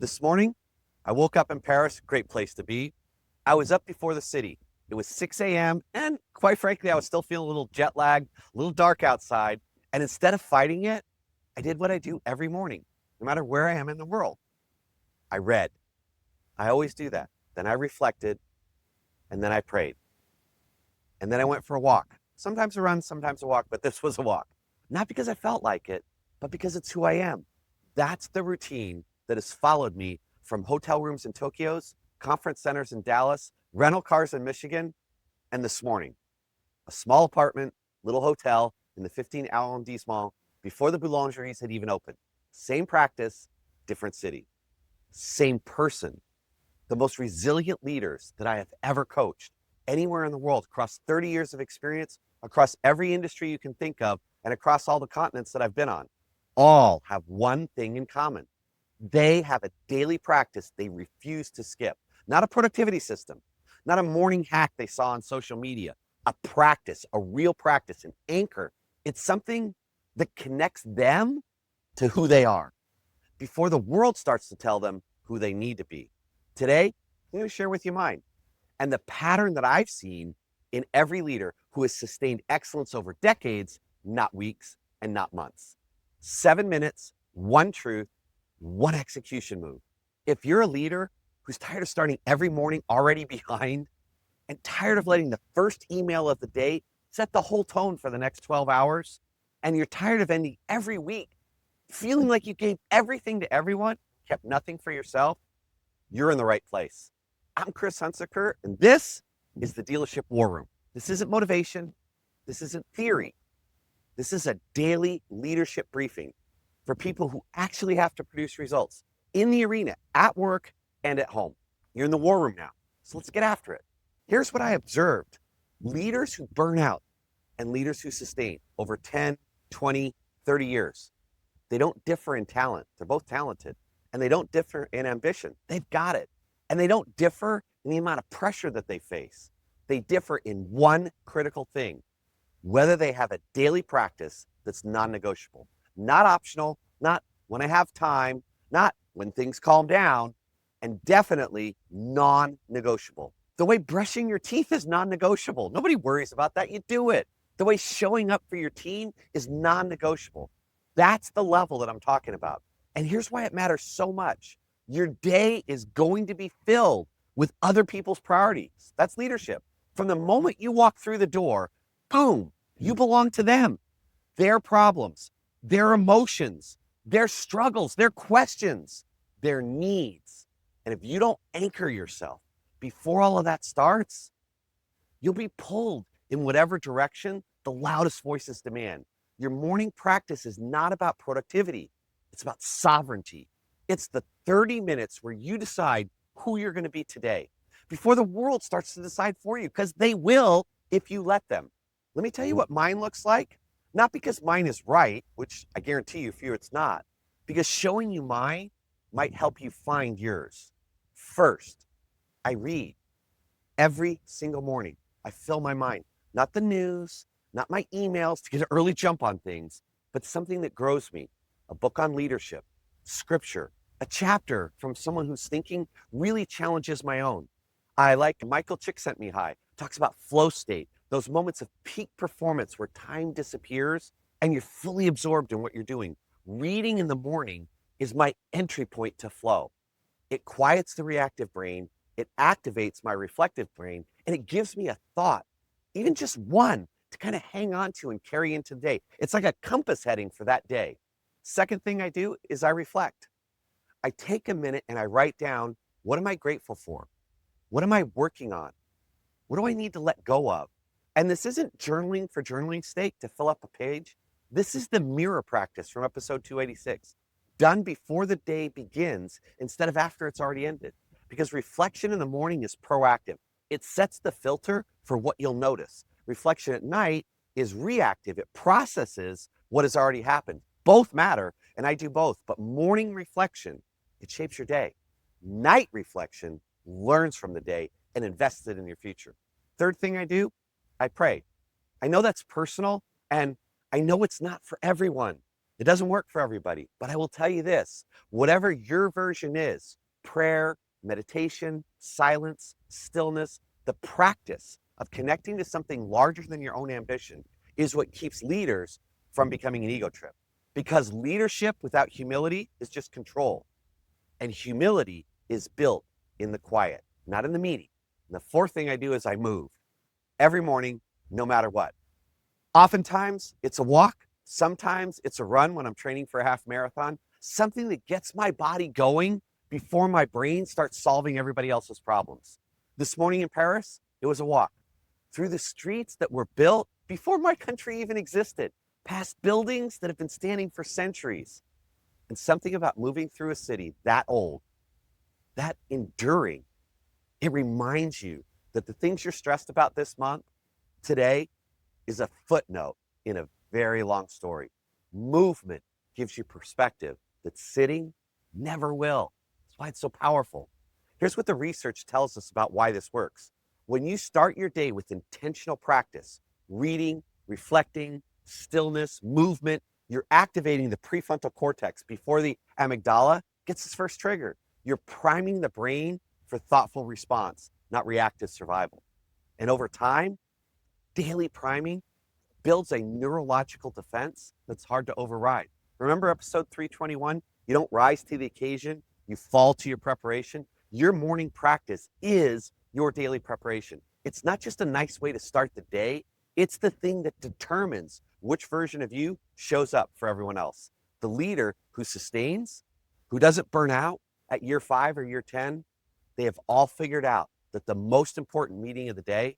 This morning, I woke up in Paris, great place to be. I was up before the city. It was 6 a.m. and quite frankly, I was still feeling a little jet lagged, a little dark outside. And instead of fighting it, I did what I do every morning, no matter where I am in the world. I read. I always do that. Then I reflected, and then I prayed. And then I went for a walk. Sometimes a run, sometimes a walk, but this was a walk. Not because I felt like it, but because it's who I am. That's the routine that has followed me from hotel rooms in Tokyo's, conference centers in Dallas, rental cars in Michigan, and this morning, a small apartment, little hotel in the 15 arrondissement before the boulangeries had even opened. Same practice, different city. Same person. The most resilient leaders that I have ever coached anywhere in the world across 30 years of experience, across every industry you can think of, and across all the continents that I've been on, all have one thing in common. They have a daily practice they refuse to skip. Not a productivity system, not a morning hack they saw on social media, a practice, a real practice, an anchor. It's something that connects them to who they are before the world starts to tell them who they need to be. Today, I'm going to share with you mine and the pattern that I've seen in every leader who has sustained excellence over decades, not weeks and not months. 7 minutes, one truth, one execution move. If you're a leader who's tired of starting every morning already behind and tired of letting the first email of the day set the whole tone for the next 12 hours, and you're tired of ending every week feeling like you gave everything to everyone, kept nothing for yourself, you're in the right place. I'm Chris Hunsicker, and this is the Dealership War Room. This isn't motivation. This isn't theory. This is a daily leadership briefing for people who actually have to produce results in the arena, at work, and at home. You're in the war room now, so let's get after it. Here's what I observed. Leaders who burn out and leaders who sustain over 10, 20, 30 years. They don't differ in talent. They're both talented. And they don't differ in ambition. They've got it. And they don't differ in the amount of pressure that they face. They differ in one critical thing, whether they have a daily practice that's non-negotiable, not optional, not when I have time, not when things calm down, and definitely non-negotiable. The way brushing your teeth is non-negotiable. Nobody worries about that. You do it. The way showing up for your team is non-negotiable. That's the level that I'm talking about. And here's why it matters so much. Your day is going to be filled with other people's priorities. That's leadership. From the moment you walk through the door, boom, you belong to them. Their problems, their emotions, their struggles, their questions, their needs. And if you don't anchor yourself before all of that starts, you'll be pulled in whatever direction the loudest voices demand. Your morning practice is not about productivity. It's about sovereignty. It's the 30 minutes where you decide who you're going to be today before the world starts to decide for you, because they will if you let them. Let me tell you what mine looks like. Not because mine is right, which I guarantee you for you it's not, because showing you mine might help you find yours. First, I read every single morning. I fill my mind, not the news, not my emails to get an early jump on things, but something that grows me. A book on leadership, scripture, a chapter from someone whose thinking really challenges my own. I like Michael Csikszentmihalyi, talks about flow state, those moments of peak performance where time disappears and you're fully absorbed in what you're doing. Reading in the morning is my entry point to flow. It quiets the reactive brain, it activates my reflective brain, and it gives me a thought, even just one, to kind of hang on to and carry into the day. It's like a compass heading for that day. Second thing I do is I reflect. I take a minute and I write down, what am I grateful for? What am I working on? What do I need to let go of? And this isn't journaling for journaling's sake to fill up a page. This is the mirror practice from episode 286, done before the day begins instead of after it's already ended. Because reflection in the morning is proactive. It sets the filter for what you'll notice. Reflection at night is reactive. It processes what has already happened. Both matter, and I do both. But morning reflection, it shapes your day. Night reflection learns from the day and invests it in your future. Third thing I do, I pray. I know that's personal, and I know it's not for everyone. It doesn't work for everybody, but I will tell you this, whatever your version is, prayer, meditation, silence, stillness, the practice of connecting to something larger than your own ambition is what keeps leaders from becoming an ego trip. Because leadership without humility is just control. And humility is built in the quiet, not in the meeting. And the fourth thing I do is I move every morning, no matter what. Oftentimes it's a walk. Sometimes it's a run when I'm training for a half marathon, something that gets my body going before my brain starts solving everybody else's problems. This morning in Paris, it was a walk through the streets that were built before my country even existed, past buildings that have been standing for centuries. And something about moving through a city that old, that enduring, it reminds you that the things you're stressed about this month, today, is a footnote in a very long story. Movement gives you perspective that sitting never will. That's why it's so powerful. Here's what the research tells us about why this works. When you start your day with intentional practice, reading, reflecting, stillness, movement, you're activating the prefrontal cortex before the amygdala gets its first trigger. You're priming the brain for thoughtful response, not reactive survival. And over time, daily priming builds a neurological defense that's hard to override. Remember episode 321? You don't rise to the occasion, you fall to your preparation. Your morning practice is your daily preparation. It's not just a nice way to start the day, it's the thing that determines which version of you shows up for everyone else. The leader who sustains, who doesn't burn out at year 5 or year 10, they have all figured out that the most important meeting of the day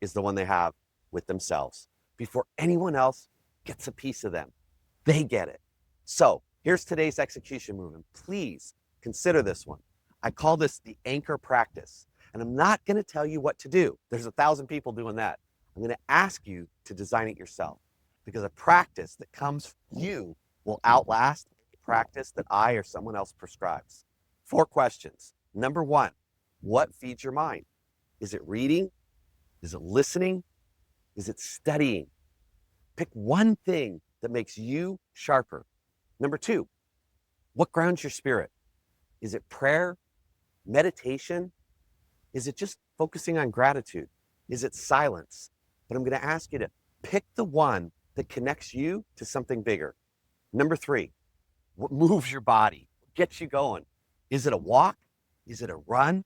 is the one they have with themselves before anyone else gets a piece of them. They get it. So here's today's execution movement. Please consider this one. I call this the anchor practice. And I'm not going to tell you what to do. There's 1,000 people doing that. I'm going to ask you to design it yourself, because a practice that comes from you will outlast a practice that I or someone else prescribes. 4 questions. Number 1, what feeds your mind? Is it reading? Is it listening? Is it studying? Pick one thing that makes you sharper. Number 2, what grounds your spirit? Is it prayer, meditation? Is it just focusing on gratitude? Is it silence? But I'm going to ask you to pick the one that connects you to something bigger. Number 3, what moves your body, gets you going? Is it a walk? Is it a run?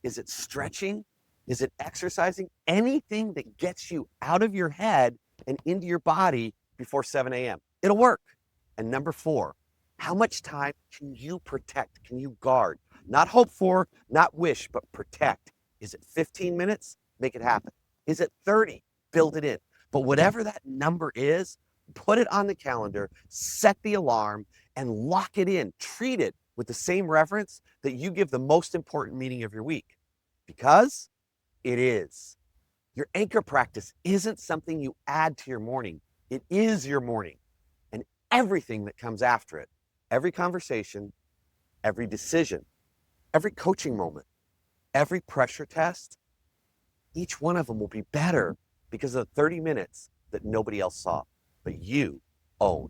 Is it stretching? Is it exercising? Anything that gets you out of your head and into your body before 7 a.m. It'll work. And number 4, how much time can you protect? Can you guard? Not hope for, not wish, but protect. Is it 15 minutes? Make it happen. Is it 30? Build it in. But whatever that number is, put it on the calendar, set the alarm, and lock it in. Treat it with the same reverence that you give the most important meeting of your week. Because it is. Your anchor practice isn't something you add to your morning. It is your morning and everything that comes after it. Every conversation, every decision, every coaching moment, every pressure test, each one of them will be better because of the 30 minutes that nobody else saw, but you own.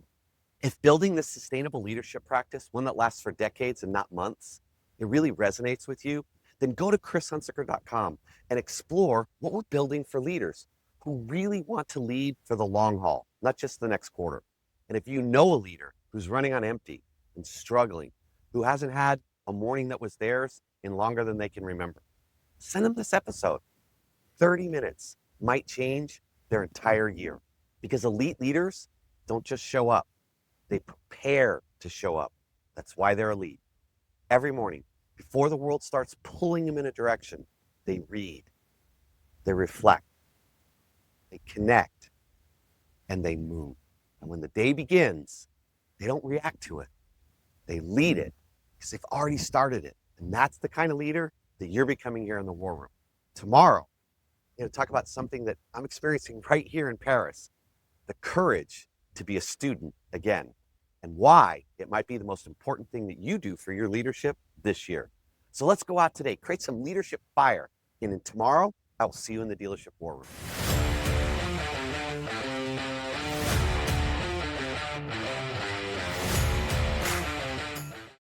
If building this sustainable leadership practice, one that lasts for decades and not months, it really resonates with you, then go to chrishunsicker.com and explore what we're building for leaders who really want to lead for the long haul, not just the next quarter. And if you know a leader who's running on empty and struggling, who hasn't had a morning that was theirs in longer than they can remember, send them this episode. 30 minutes might change their entire year, because elite leaders don't just show up. They prepare to show up. That's why they're elite. Every morning, before the world starts pulling them in a direction, they read, they reflect, they connect, and they move. And when the day begins, they don't react to it. They lead it because they've already started it. And that's the kind of leader that you're becoming here in the war room. Tomorrow, I'm going to talk about something that I'm experiencing right here in Paris, the courage to be a student again, and why it might be the most important thing that you do for your leadership this year. So let's go out today, create some leadership fire, and then tomorrow, I will see you in the dealership war room.